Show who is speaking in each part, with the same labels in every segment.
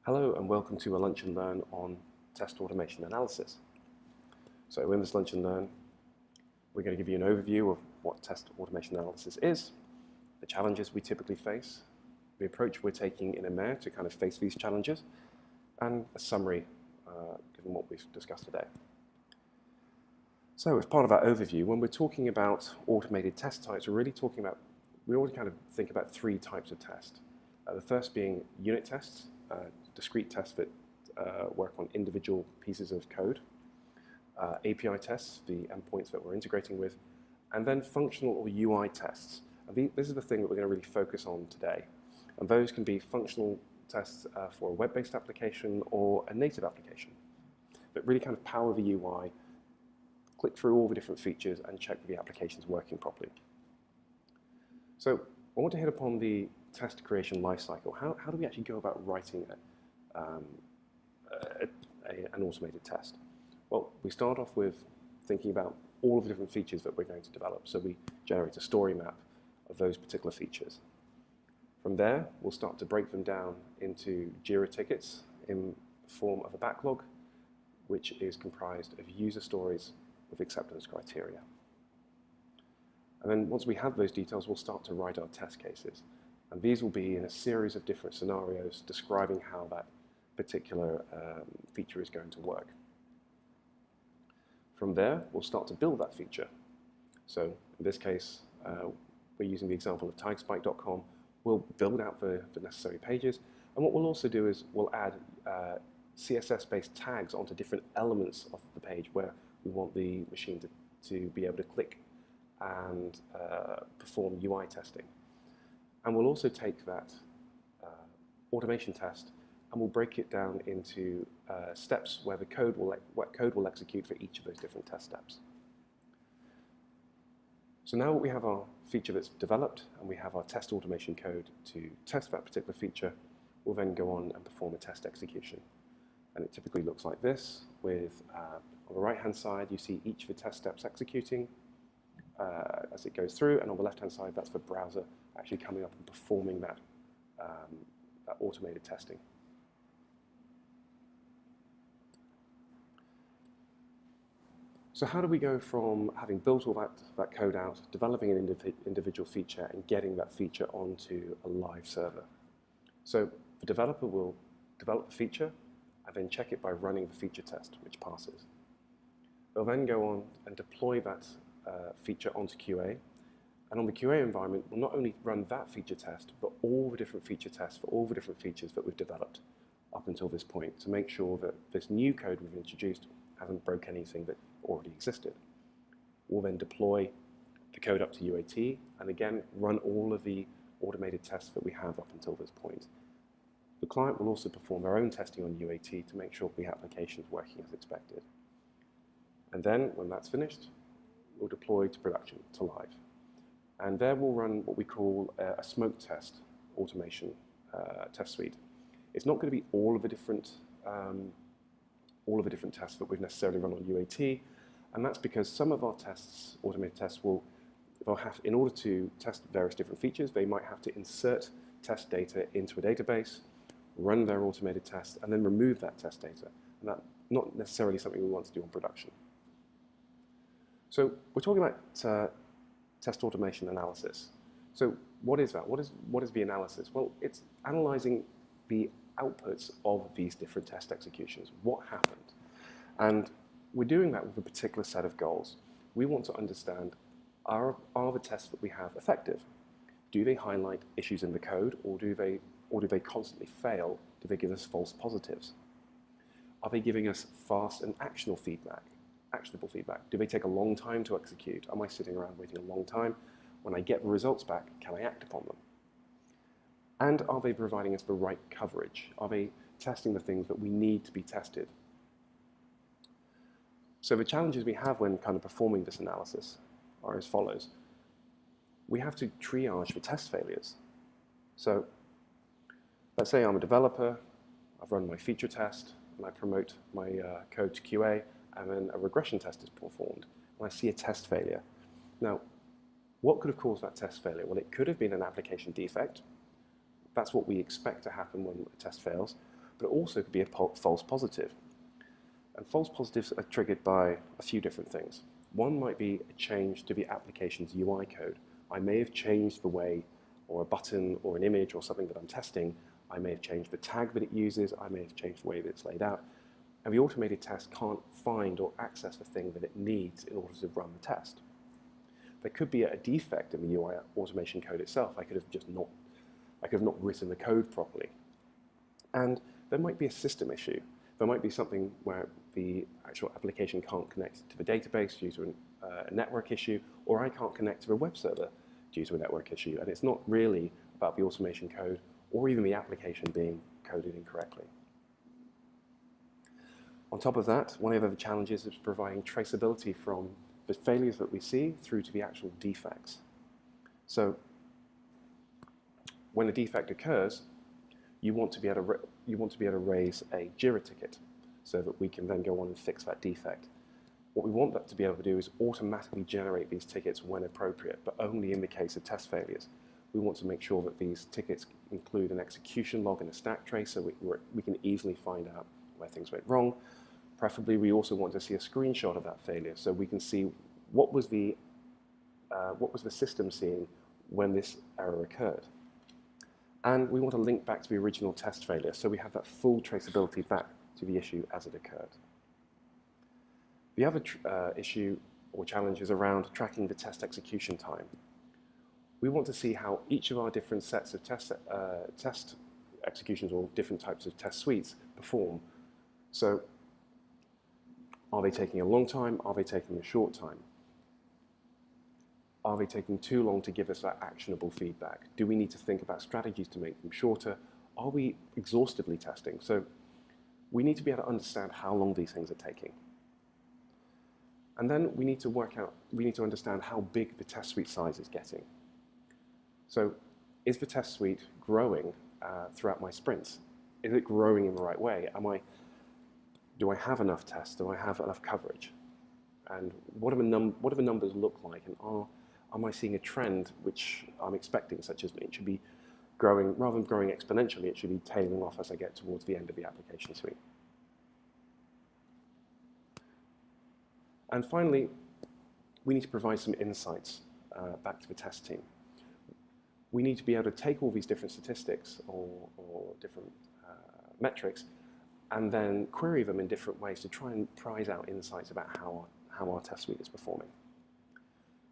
Speaker 1: Hello and welcome to a Lunch and Learn on test automation analysis. So in this Lunch and Learn, we're going to give you an overview of what test automation analysis is, the challenges we typically face, the approach we're taking in AMER to kind of face these challenges, and a summary given what we've discussed today. So as part of our overview, when we're talking about automated test types, we already kind of think about three types of test. The first being unit tests, discrete tests that work on individual pieces of code, API tests, the endpoints that we're integrating with, and then functional or UI tests. And this is the thing that we're going to really focus on today. And those can be functional tests for a web-based application or a native application that really kind of power the UI, click through all the different features, and check that the application's working properly. So I want to hit upon the test creation lifecycle. How do we actually go about writing an automated test? Well, we start off with thinking about all of the different features that we're going to develop. So we generate a story map of those particular features. From there, we'll start to break them down into JIRA tickets in the form of a backlog, which is comprised of user stories with acceptance criteria. And then once we have those details, we'll start to write our test cases. And these will be in a series of different scenarios describing how that particular feature is going to work. From there, we'll start to build that feature. So in this case, we're using the example of tagspike.com. We'll build out the necessary pages. And what we'll also do is we'll add CSS-based tags onto different elements of the page where we want the machine to be able to click and perform UI testing. And we'll also take that automation test and we'll break it down into steps where code will execute for each of those different test steps. So now we have our feature that's developed and we have our test automation code to test that particular feature. We'll then go on and perform a test execution. And it typically looks like this with, on the right-hand side, you see each of the test steps executing as it goes through, and on the left-hand side, that's the browser actually coming up and performing that automated testing. So how do we go from having built all that code out, developing an individual feature, and getting that feature onto a live server? So the developer will develop the feature and then check it by running the feature test, which passes. They'll then go on and deploy that feature onto QA. And on the QA environment, we'll not only run that feature test, but all the different feature tests for all the different features that we've developed up until this point to make sure that this new code we've introduced hasn't broke anything that already existed. We'll then deploy the code up to UAT and again run all of the automated tests that we have up until this point. The client will also perform their own testing on UAT to make sure the application is working as expected. And then when that's finished, we'll deploy to production, to live. And there we'll run what we call a smoke test automation test suite. It's not going to be all of the different tests that we've necessarily run on UAT, and that's because some of our tests, automated tests, they'll have, in order to test various different features, they might have to insert test data into a database, run their automated test, and then remove that test data. And that's not necessarily something we want to do on production. So we're talking about test automation analysis. So what is that? What is the analysis? Well, it's analyzing the outputs of these different test executions. What happened? And we're doing that with a particular set of goals. We want to understand, are the tests that we have effective? Do they highlight issues in the code, or do they constantly fail? Do they give us false positives? Are they giving us fast and actionable feedback? Do they take a long time to execute? Am I sitting around waiting a long time? When I get the results back, can I act upon them? And are they providing us the right coverage? Are they testing the things that we need to be tested? So the challenges we have when kind of performing this analysis are as follows. We have to triage the test failures. So let's say I'm a developer, I've run my feature test, and I promote my code to QA, and then a regression test is performed, and I see a test failure. Now, what could have caused that test failure? Well, it could have been an application defect. That's what we expect to happen when a test fails. but it also could be a false positive. And false positives are triggered by a few different things. One might be a change to the application's UI code. I may have changed the way, or a button, or an image, or something that I'm testing. I may have changed the tag that it uses. I may have changed the way that it's laid out. And the automated test can't find or access the thing that it needs in order to run the test. There could be a defect in the UI automation code itself. I could have not written the code properly. And there might be a system issue. There might be something where the actual application can't connect to the database due to a network issue, or I can't connect to the web server due to a network issue. And it's not really about the automation code or even the application being coded incorrectly. On top of that, one of the other challenges is providing traceability from the failures that we see through to the actual defects. So when a defect occurs, you want to be able to raise a JIRA ticket so that we can then go on and fix that defect. What we want that to be able to do is automatically generate these tickets when appropriate, but only in the case of test failures. We want to make sure that these tickets include an execution log and a stack trace so we can easily find out where things went wrong. Preferably, we also want to see a screenshot of that failure so we can see what was the system seeing when this error occurred. And we want to link back to the original test failure so we have that full traceability back to the issue as it occurred. The other issue or challenge is around tracking the test execution time. We want to see how each of our different sets of test executions or different types of test suites perform. So, are they taking a long time? Are they taking a short time? Are they taking too long to give us that actionable feedback? Do we need to think about strategies to make them shorter? Are we exhaustively testing? So we need to be able to understand how long these things are taking. And then we need to understand how big the test suite size is getting. So is the test suite growing throughout my sprints? Is it growing in the right way? Do I have enough tests? Do I have enough coverage? And what do the numbers look like? And am I seeing a trend which I'm expecting, such as it should be growing, rather than growing exponentially, it should be tailing off as I get towards the end of the application suite. And finally, we need to provide some insights back to the test team. We need to be able to take all these different statistics or different metrics and then query them in different ways to try and prize out insights about how our test suite is performing.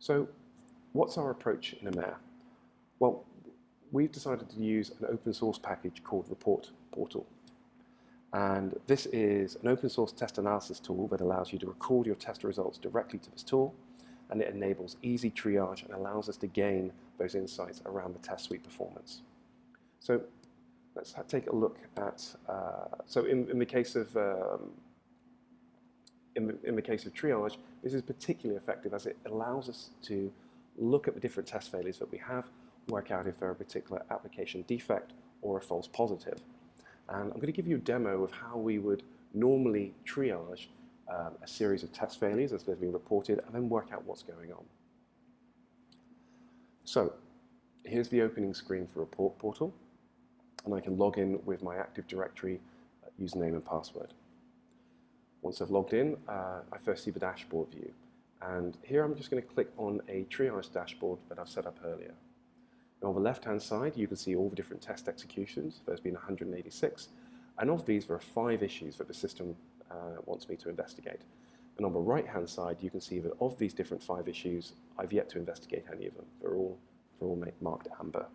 Speaker 1: So what's our approach in AMER? Well, we've decided to use an open source package called Report Portal. And this is an open source test analysis tool that allows you to record your test results directly to this tool, and it enables easy triage and allows us to gain those insights around the test suite performance. So let's take a look at, so in the case of triage, this is particularly effective as it allows us to look at the different test failures that we have, work out if they're a particular application defect or a false positive. And I'm going to give you a demo of how we would normally triage a series of test failures as they've been reported and then work out what's going on. So here's the opening screen for Report Portal, and I can log in with my Active Directory username and password. Once I've logged in, I first see the dashboard view. And here I'm just going to click on a triage dashboard that I've set up earlier. And on the left-hand side, you can see all the different test executions. There's been 186. And of these, there are 5 issues that the system wants me to investigate. And on the right-hand side, you can see that of these different 5 issues, I've yet to investigate any of them. They're all marked amber.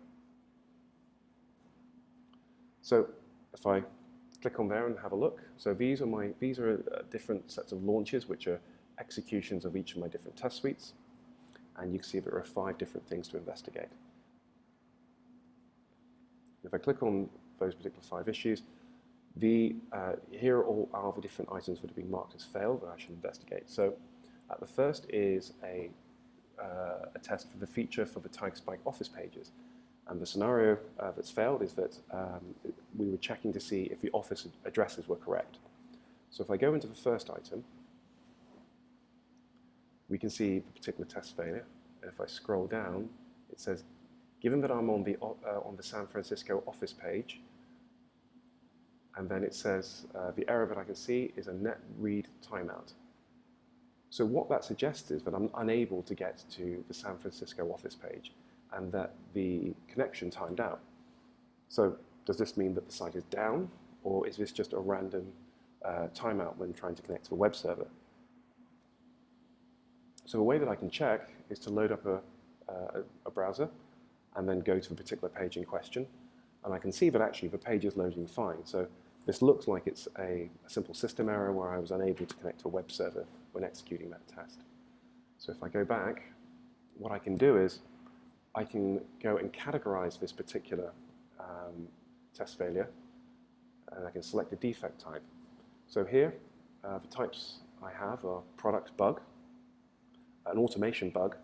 Speaker 1: So if I click on there and have a look, so these are different sets of launches, which are executions of each of my different test suites. And you can see there are 5 different things to investigate. If I click on those particular 5 issues, here are all the different items that have been marked as failed that I should investigate. So the first is a test for the feature for the tag spike office pages. And the scenario that's failed is that we were checking to see if the office addresses were correct. So if I go into the first item, we can see the particular test failure. And if I scroll down, it says, given that I'm on the San Francisco office page, and then it says the error that I can see is a net read timeout. So what that suggests is that I'm unable to get to the San Francisco office page and that the connection timed out. So does this mean that the site is down, or is this just a random timeout when trying to connect to a web server? So a way that I can check is to load up a browser and then go to the particular page in question. And I can see that actually the page is loading fine. So this looks like it's a simple system error where I was unable to connect to a web server when executing that test. So if I go back, what I can do is I can go and categorize this particular test failure, and I can select a defect type. So here, the types I have are product bug, an automation bug,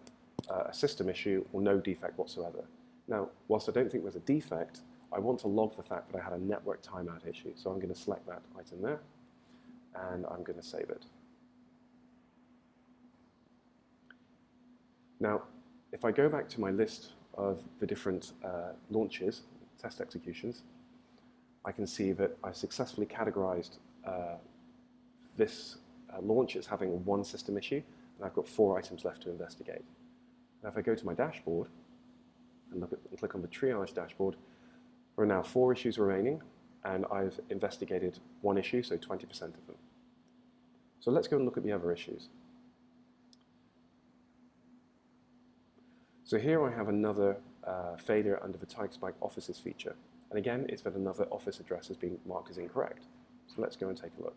Speaker 1: a system issue, or no defect whatsoever. Now, whilst I don't think there's a defect, I want to log the fact that I had a network timeout issue. So I'm going to select that item there, and I'm going to save it. Now, if I go back to my list of the different launches, test executions, I can see that I've successfully categorized this launch as having one system issue, and I've got 4 items left to investigate. Now, if I go to my dashboard and click on the triage dashboard, there are now 4 issues remaining, and I've investigated 1 issue, so 20% of them. So let's go and look at the other issues. So here I have another failure under the TigerSpike Offices feature. And again, it's that another office address has been marked as incorrect. So let's go and take a look.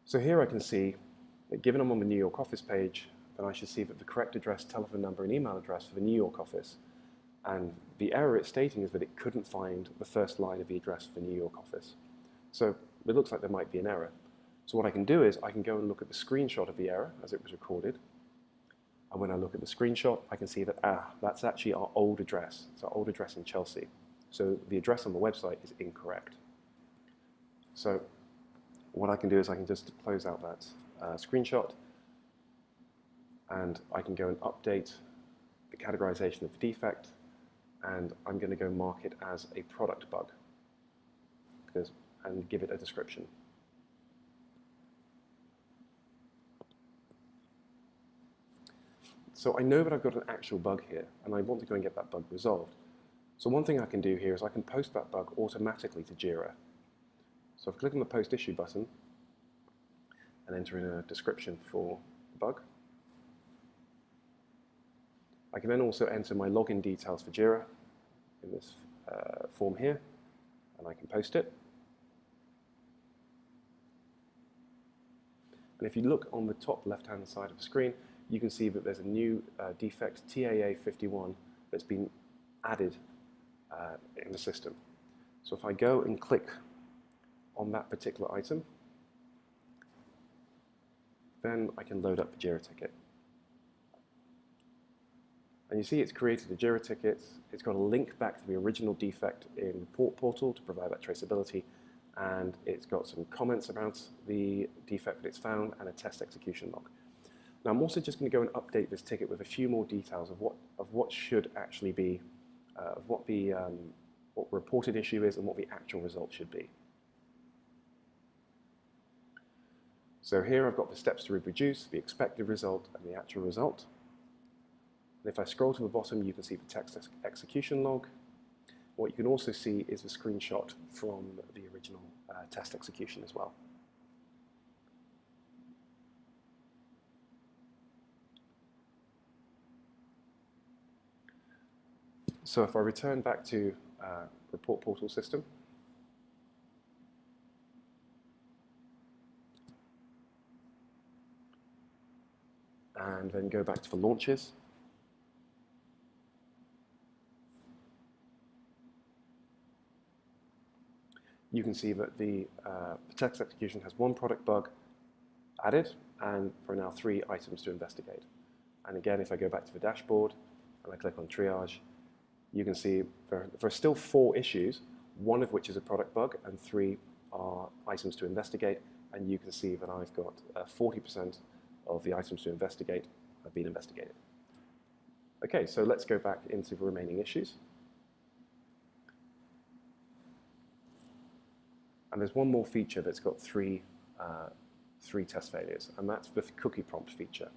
Speaker 1: So here I can see that given I'm on the New York office page, then I should see that the correct address, telephone number, and email address for the New York office. And the error it's stating is that it couldn't find the first line of the address for the New York office. So it looks like there might be an error. So what I can do is I can go and look at the screenshot of the error as it was recorded. And when I look at the screenshot, I can see that, that's actually our old address. It's our old address in Chelsea. So the address on the website is incorrect. So what I can do is I can just close out that screenshot, and I can go and update the categorization of the defect, and I'm going to go mark it as a product bug and give it a description. So I know that I've got an actual bug here, and I want to go and get that bug resolved. So one thing I can do here is I can post that bug automatically to Jira. So if I click on the Post Issue button and enter in a description for the bug, I can then also enter my login details for Jira in this form here, and I can post it. And if you look on the top left-hand side of the screen, you can see that there's a new defect, TAA51, that's been added in the system. So if I go and click on that particular item, then I can load up the Jira ticket. And you see it's created a Jira ticket. It's got a link back to the original defect in Report Portal to provide that traceability. And it's got some comments about the defect that it's found and a test execution log. Now I'm also just going to go and update this ticket with a few more details of what should actually be, what reported issue is and what the actual result should be. So here I've got the steps to reproduce, the expected result, and the actual result. And if I scroll to the bottom, you can see the text execution log. What you can also see is the screenshot from the original test execution as well. So if I return back to Report Portal system, and then go back to the launches, you can see that the text execution has 1 product bug added, and there are now 3 items to investigate. And again, if I go back to the dashboard and I click on triage, you can see there are still 4 issues, 1 of which is a product bug, and 3 are items to investigate. And you can see that I've got 40% of the items to investigate have been investigated. Okay, so let's go back into the remaining issues. And there's one more feature that's got three test failures, and that's the cookie prompt feature.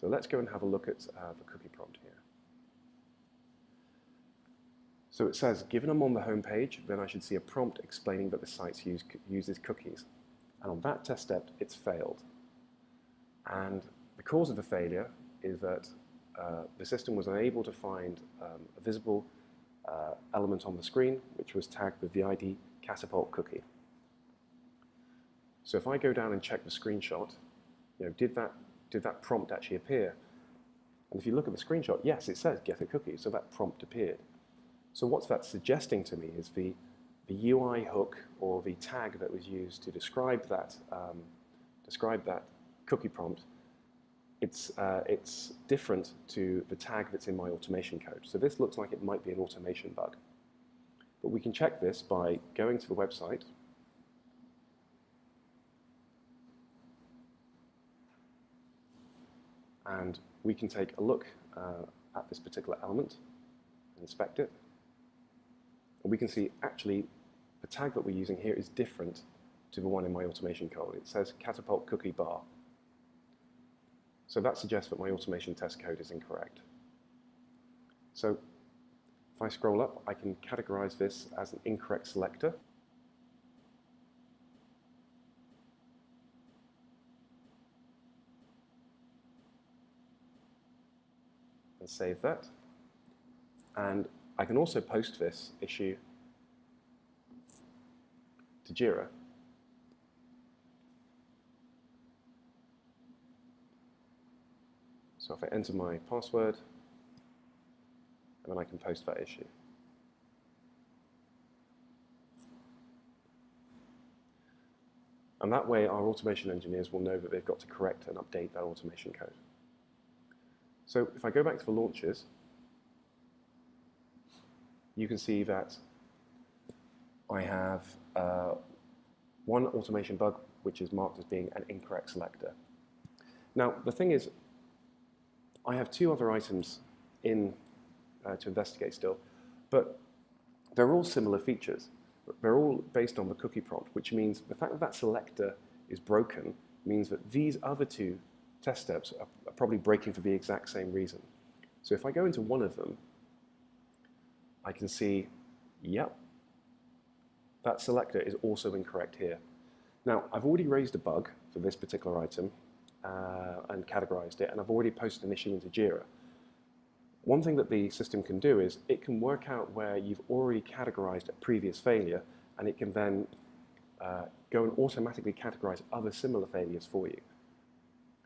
Speaker 1: So let's go and have a look at the cookie prompt here. So it says, given I'm on the home page, then I should see a prompt explaining that the site uses cookies. And on that test step, it's failed. And the cause of the failure is that the system was unable to find a visible element on the screen, which was tagged with the ID catapult cookie. So if I go down and check the screenshot, did that prompt actually appear? And if you look at the screenshot, yes, it says get a cookie, so that prompt appeared. So what's that suggesting to me is the UI hook or the tag that was used to describe that cookie prompt. It's different to the tag that's in my automation code. So this looks like it might be an automation bug. But we can check this by going to the website. And we can take a look at this particular element and inspect it. And we can see actually the tag that we're using here is different to the one in my automation code. It says catapult cookie bar. So that suggests that my automation test code is incorrect. So if I scroll up, I can categorize this as an incorrect selector. And save that. And I can also post this issue to Jira. So if I enter my password, and then I can post that issue. And that way our automation engineers will know that they've got to correct and update that automation code. So if I go back to the launches, you can see that I have one automation bug which is marked as being an incorrect selector. Now, the thing is, I have two other items in to investigate still, but they're all similar features. They're all based on the cookie prompt, which means the fact that that selector is broken means that these other two test steps are probably breaking for the exact same reason. So if I go into one of them, I can see, yep, that selector is also incorrect here. Now, I've already raised a bug for this particular item and categorized it, and I've already posted an issue into Jira. One thing that the system can do is it can work out where you've already categorized a previous failure, and it can then go and automatically categorize other similar failures for you.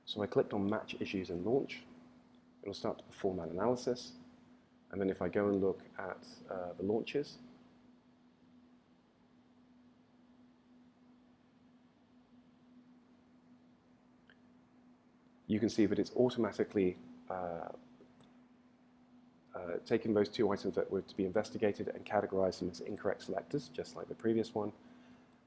Speaker 1: So I clicked on Match Issues and Launch. It'll start to perform that analysis. And then if I go and look at the launches, you can see that it's automatically taking those two items that were to be investigated and categorized them as incorrect selectors, just like the previous one.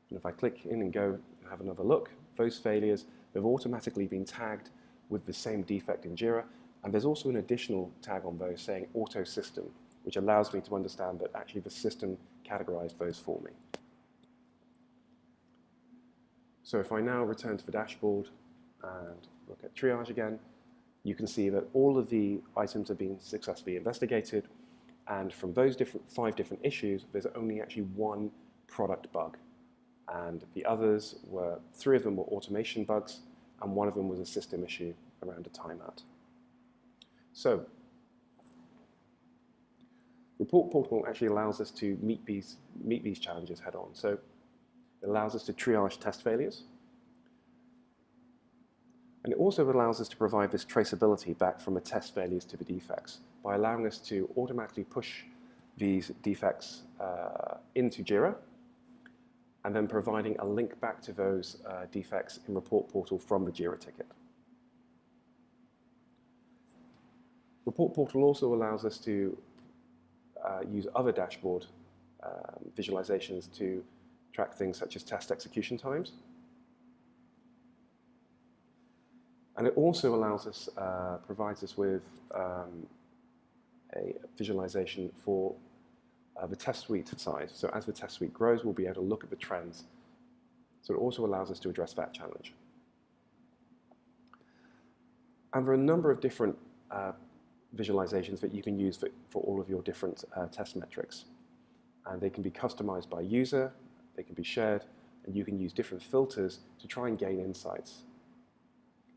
Speaker 1: And if I click in and go and have another look, those failures have automatically been tagged with the same defect in Jira. And there's also an additional tag on those saying auto system, which allows me to understand that actually the system categorized those for me. So if I now return to the dashboard and look at triage again, you can see that all of the items have been successfully investigated, and from those 5 different issues, there's only actually one product bug. And the others were, 3 of them were automation bugs, and 1 of them was a system issue around a timeout. So, Report Portal actually allows us to meet these challenges head on. So, it allows us to triage test failures. And it also allows us to provide this traceability back from the test failures to the defects by allowing us to automatically push these defects into Jira and then providing a link back to those defects in Report Portal from the Jira ticket. Report Portal also allows us to use other dashboard visualizations to track things such as test execution times. And it also allows us, provides us with a visualization for the test suite size. So as the test suite grows, we'll be able to look at the trends. So it also allows us to address that challenge. And there are a number of different visualizations that you can use for all of your different test metrics. And they can be customized by user, they can be shared, and you can use different filters to try and gain insights.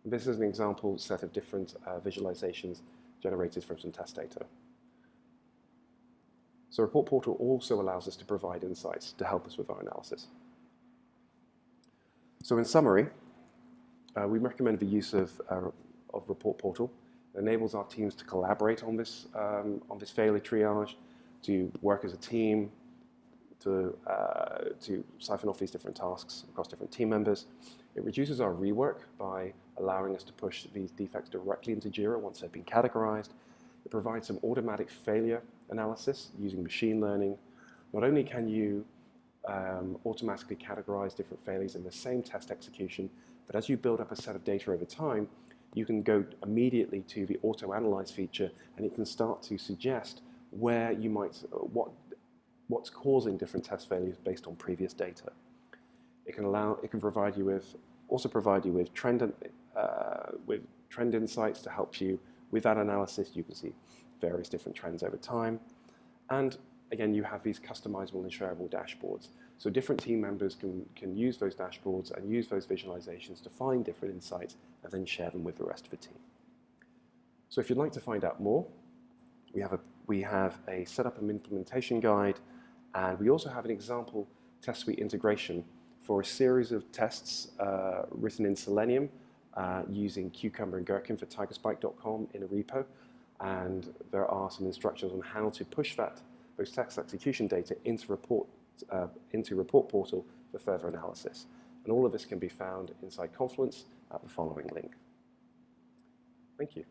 Speaker 1: And this is an example set of different visualizations generated from some test data. So Report Portal also allows us to provide insights to help us with our analysis. So in summary, we recommend the use of Report Portal. It enables our teams to collaborate on this failure triage, to work as a team, to siphon off these different tasks across different team members. It reduces our rework by allowing us to push these defects directly into JIRA once they've been categorized. It provides some automatic failure analysis using machine learning. Not only can you automatically categorize different failures in the same test execution, but as you build up a set of data over time, you can go immediately to the auto-analyze feature, and it can start to suggest where you might, what's causing different test failures based on previous data. It can provide you with trend insights to help you with that analysis. You can see various different trends over time, and again, you have these customizable and shareable dashboards. So different team members can use those dashboards and use those visualizations to find different insights and then share them with the rest of the team. So if you'd like to find out more, we have a setup and implementation guide, and we also have an example test suite integration for a series of tests written in Selenium using Cucumber and Gherkin for tigerspike.com in a repo. And there are some instructions on how to push those text execution data into Report Portal for further analysis. And all of this can be found inside Confluence at the following link. Thank you.